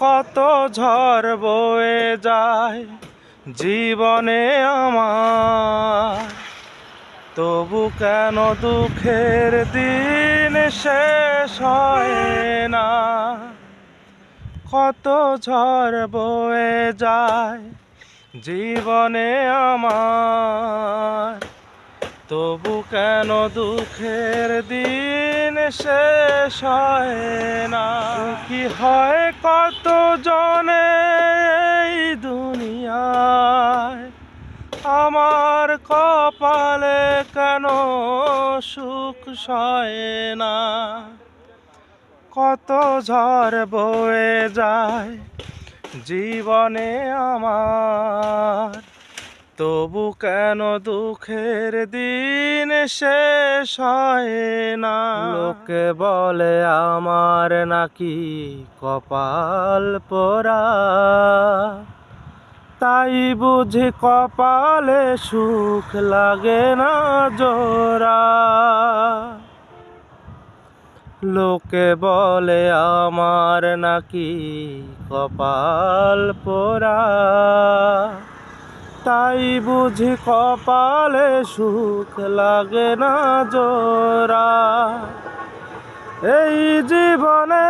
কত ঝড় বয়ে যায় জীবনে আমার, তবু কেন দুঃখের দিন শেষ হয় না। কত ঝড় বয়ে যায় জীবনে আমার, তবু কেন দুঃখের দিন শেষ হয় না। কি হয় কত জনে এই দুনিয়ায়, আমার কপালে কেন সুখ সয় না। কত ঝড় বয়ে যায় জীবনে আমার, তবু কেন দুঃখের দিন শেষ হয় না। লোকে বলে আমার নাকি কপাল পোড়া, তাই বুঝি কপালে সুখ লাগে না জোড়া। লোকে বলে আমার নাকি কপাল পোড়া, তাই বুঝি কপালে সুখ লাগে না জোড়া। এই জীবনে